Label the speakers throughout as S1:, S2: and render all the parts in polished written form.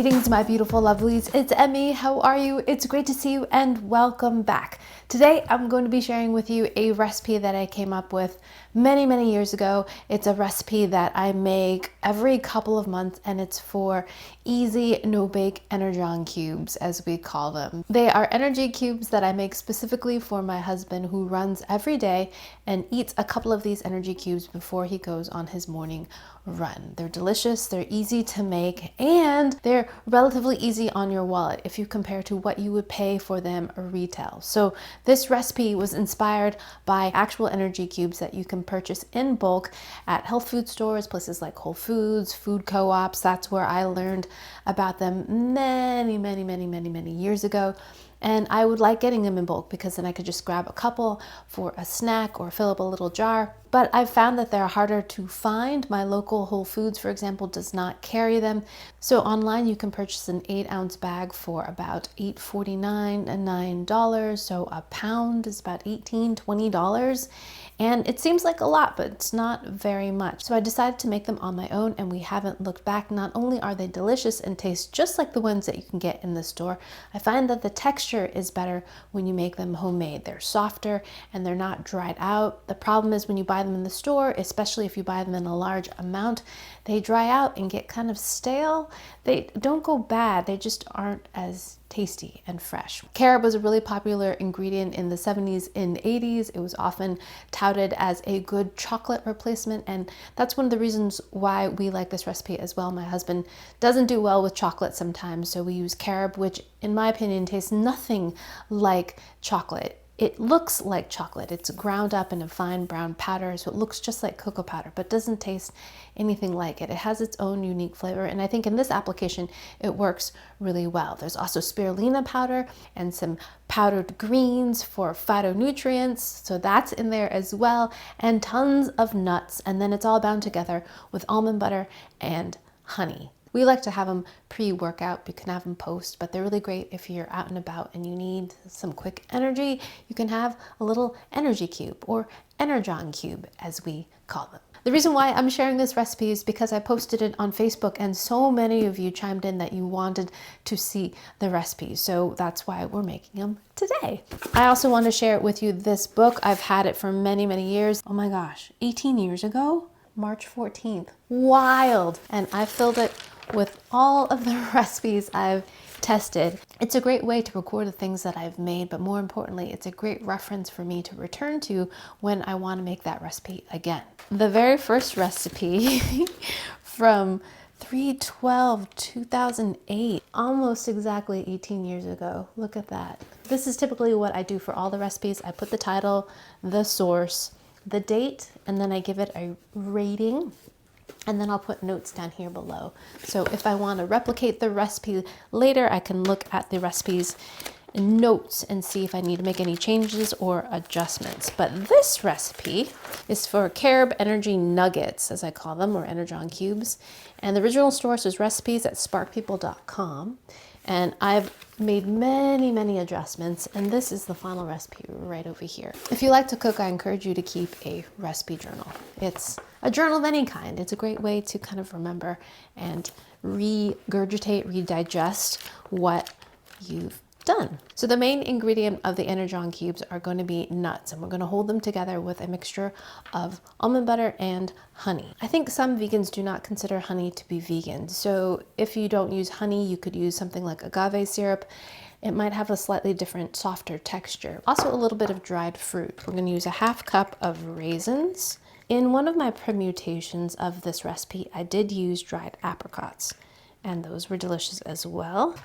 S1: Greetings, my beautiful lovelies. It's Emmy. How are you? It's great to see you and welcome back. Today, I'm going to be sharing with you a recipe that I came up with many years ago. It's a recipe that I make every couple of months, and it's for easy, no-bake Energon Cubes, as we call them. They are energy cubes that I make specifically for my husband, who runs every day and eats a couple of these energy cubes before he goes on his morning run. They're delicious, they're easy to make, and they're relatively easy on your wallet if you compare to what you would pay for them retail. So this recipe was inspired by actual energy cubes that you can purchase in bulk at health food stores, places like Whole Foods, food co-ops. That's where I learned about them many years ago. And I would like getting them in bulk because then I could just grab a couple for a snack or fill up a little jar. But I've found that they're harder to find. My local Whole Foods, for example, does not carry them. So online you can purchase an 8-ounce bag for about $8.49 and $9. So a pound is about $18-20. And it seems like a lot, but it's not very much. So I decided to make them on my own, and we haven't looked back. Not only are they delicious and taste just like the ones that you can get in the store, I find that the texture is better when you make them homemade. They're softer and they're not dried out. The problem is when you buy them in the store, especially if you buy them in a large amount, they dry out and get kind of stale. They don't go bad, they just aren't as tasty and fresh. Carob was a really popular ingredient in the 70s and 80s. It was often touted as a good chocolate replacement, and that's one of the reasons why we like this recipe as well. My husband doesn't do well with chocolate sometimes, so we use carob, which in my opinion tastes nothing like chocolate. It looks like chocolate. It's ground up in a fine brown powder, so it looks just like cocoa powder, but doesn't taste anything like it. It has its own unique flavor, and I think in this application, it works really well. There's also spirulina powder and some powdered greens for phytonutrients, so that's in there as well, and tons of nuts, and then it's all bound together with almond butter and honey. We like to have them pre-workout. You can have them post, but they're really great if you're out and about and you need some quick energy. You can have a little energy cube, or Energon Cube as we call them. The reason why I'm sharing this recipe is because I posted it on Facebook, and so many of you chimed in that you wanted to see the recipe. So that's why we're making them today. I also want to share it with you. This book, I've had it for many years. Oh my gosh, 18 years ago? March 14th. Wild! And I filled it with all of the recipes I've tested. It's a great way to record the things that I've made, but more importantly, it's a great reference for me to return to when I want to make that recipe again. The very first recipe from 3/12/2008, almost exactly 18 years ago. Look at that. This is typically what I do for all the recipes. I put the title, the source, the date, and then I give it a rating. And then I'll put notes down here below. So if I want to replicate the recipe later, I can look at the recipe's notes and see if I need to make any changes or adjustments. But this recipe is for carob energy nuggets, as I call them, or Energon Cubes. And the original source is recipes@sparkpeople.com. And I've made many adjustments, and this is the final recipe right over here. If you like to cook, I encourage you to keep a recipe journal. It's a journal of any kind. It's a great way to kind of remember and regurgitate, redigest what you've done. So the main ingredient of the Energon Cubes are going to be nuts, and we're going to hold them together with a mixture of almond butter and honey. I think some vegans do not consider honey to be vegan, so if you don't use honey, you could use something like agave syrup. It might have a slightly different, softer texture. Also a little bit of dried fruit. We're going to use a half cup of raisins. In one of my permutations of this recipe, I did use dried apricots, and those were delicious as well.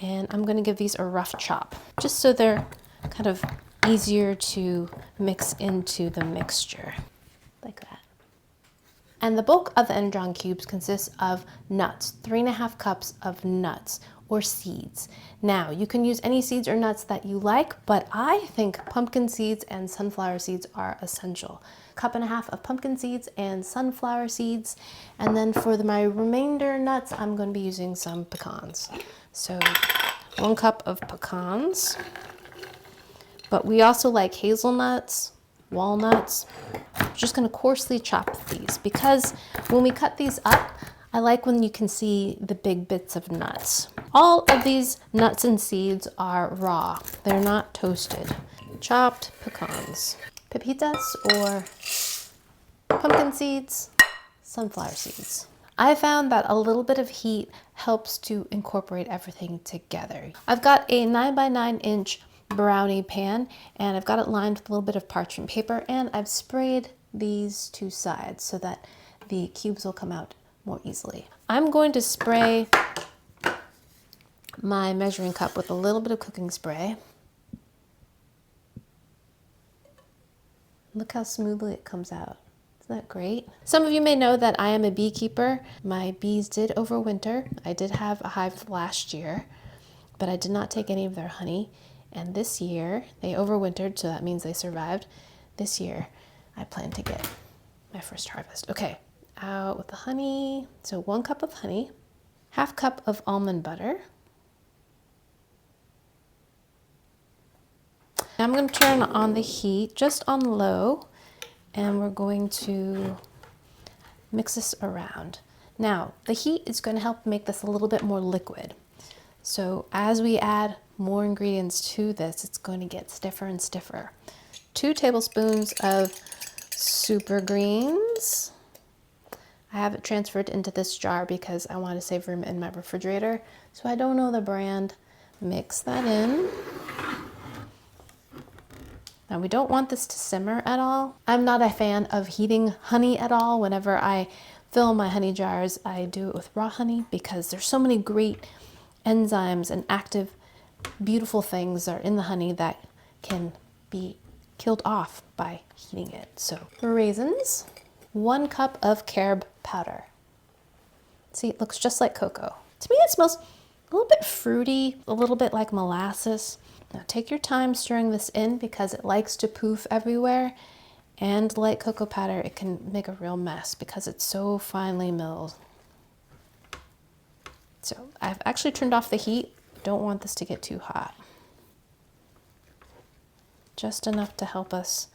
S1: And I'm going to give these a rough chop, just so they're kind of easier to mix into the mixture, like that. And the bulk of the Energon Cubes consists of nuts, 3.5 cups of nuts or seeds. Now, you can use any seeds or nuts that you like, but I think pumpkin seeds and sunflower seeds are essential. 1.5 cups of pumpkin seeds and sunflower seeds. And then for my remainder nuts, I'm going to be using some pecans. So 1 cup of pecans, but we also like hazelnuts, walnuts. I'm just going to coarsely chop these because when we cut these up, I like when you can see the big bits of nuts. All of these nuts and seeds are raw. They're not toasted. Chopped pecans. Pepitas or pumpkin seeds, sunflower seeds. I found that a little bit of heat helps to incorporate everything together. I've got a 9x9-inch brownie pan, and I've got it lined with a little bit of parchment paper, and I've sprayed these two sides so that the cubes will come out more easily. I'm going to spray my measuring cup with a little bit of cooking spray. Look how smoothly it comes out. Isn't that great? Some of you may know that I am a beekeeper. My bees did overwinter. I did have a hive last year, but I did not take any of their honey. And this year, they overwintered, so that means they survived. This year, I plan to get my first harvest. Okay, out with the honey. So 1 cup of honey, 1/2 cup of almond butter. Now I'm going to turn on the heat just on low, and we're going to mix this around. Now, the heat is going to help make this a little bit more liquid. So as we add more ingredients to this, it's going to get stiffer and stiffer. 2 tablespoons of super greens. I have it transferred into this jar because I want to save room in my refrigerator. So I don't know the brand. Mix that in. Now we don't want this to simmer at all. I'm not a fan of heating honey at all. Whenever I fill my honey jars, I do it with raw honey because there's so many great enzymes and active, beautiful things are in the honey that can be killed off by heating it. So raisins, 1 cup of carob powder. See, it looks just like cocoa. To me, it smells a little bit fruity, a little bit like molasses. Now take your time stirring this in because it likes to poof everywhere, and like cocoa powder, it can make a real mess because it's so finely milled. So I've actually turned off the heat. Don't want this to get too hot. Just enough to help us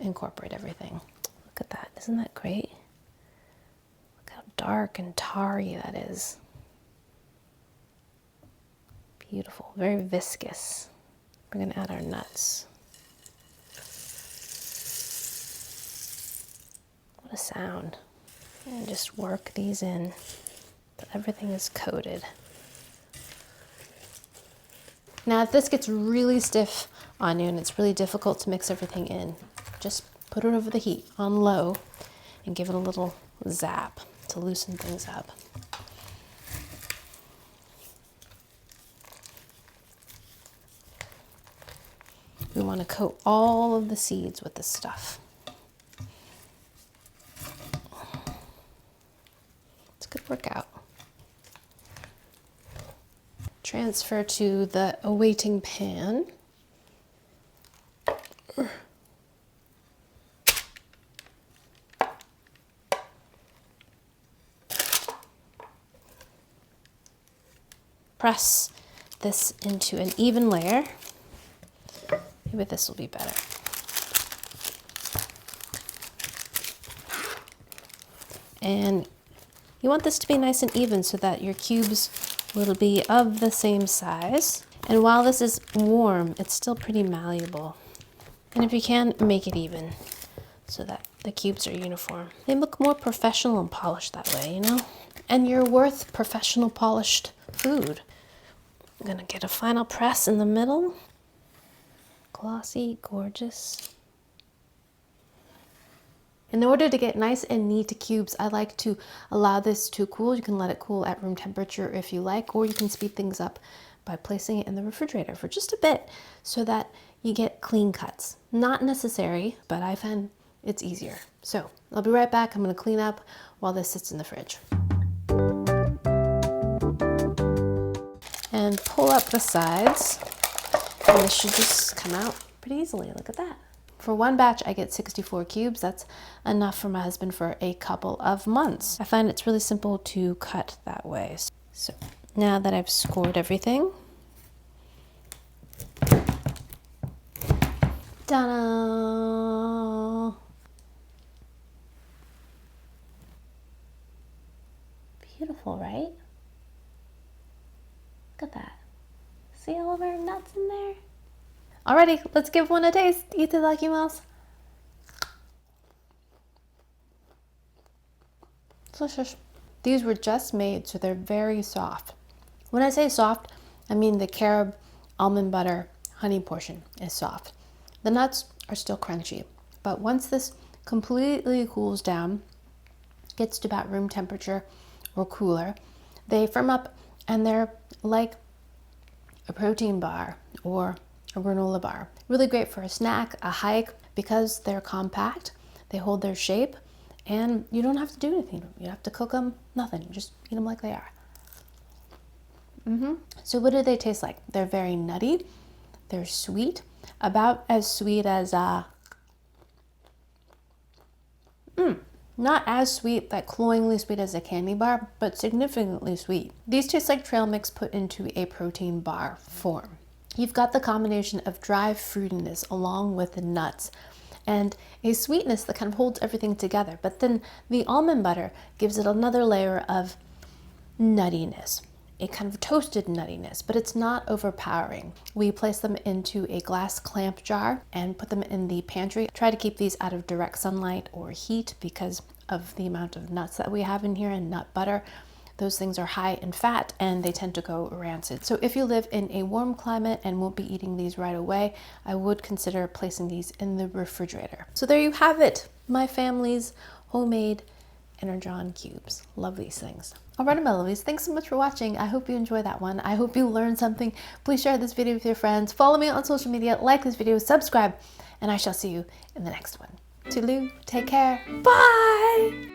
S1: incorporate everything. Look at that, isn't that great? Look how dark and tarry that is. Beautiful, very viscous. We're gonna add our nuts. What a sound. And just work these in so everything is coated. Now if this gets really stiff on you and it's really difficult to mix everything in, just put it over the heat on low and give it a little zap to loosen things up. We want to coat all of the seeds with this stuff. It's a good workout. Transfer to the awaiting pan. Press this into an even layer. Maybe this will be better. And you want this to be nice and even so that your cubes will be of the same size. And while this is warm, it's still pretty malleable. And if you can, make it even so that the cubes are uniform. They look more professional and polished that way, you know? And you're worth professional polished food. I'm gonna get a final press in the middle. Glossy, gorgeous. In order to get nice and neat cubes, I like to allow this to cool. You can let it cool at room temperature if you like, or you can speed things up by placing it in the refrigerator for just a bit so that you get clean cuts. Not necessary, but I find it's easier. So I'll be right back. I'm gonna clean up while this sits in the fridge. And pull up the sides. And this should just come out pretty easily. Look at that. For one batch, I get 64 cubes. That's enough for my husband for a couple of months. I find it's really simple to cut that way. So now that I've scored everything, ta-da! beautiful, right? Look at that. See all of our nuts in there? Alrighty, let's give one a taste. Eat the Lucky Mouse. Delicious. These were just made, so they're very soft. When I say soft, I mean the carob, almond butter, honey portion is soft. The nuts are still crunchy, but once this completely cools down, gets to about room temperature or cooler, they firm up and they're like a protein bar or a granola bar. Really great for a snack, a hike, because they're compact, they hold their shape, and you don't have to do anything. You don't have to cook them, nothing. Just eat them like they are. So what do they taste like? They're very nutty. They're sweet, about as sweet as not as sweet, like cloyingly sweet as a candy bar, but significantly sweet. These taste like trail mix put into a protein bar form. You've got the combination of dry fruitiness along with the nuts and a sweetness that kind of holds everything together. But then the almond butter gives it another layer of nuttiness, a kind of toasted nuttiness, but it's not overpowering. We place them into a glass clamp jar and put them in the pantry. Try to keep these out of direct sunlight or heat because of the amount of nuts that we have in here and nut butter. Those things are high in fat and they tend to go rancid. So if you live in a warm climate and won't be eating these right away, I would consider placing these in the refrigerator. So there you have it, my family's homemade Energon Cubes. Love these things. Alright, my lovies, thanks so much for watching. I hope you enjoyed that one. I hope you learned something. Please share this video with your friends. Follow me on social media, like this video, subscribe, and I shall see you in the next one. Toodaloo, take care, bye!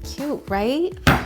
S1: Cute, right?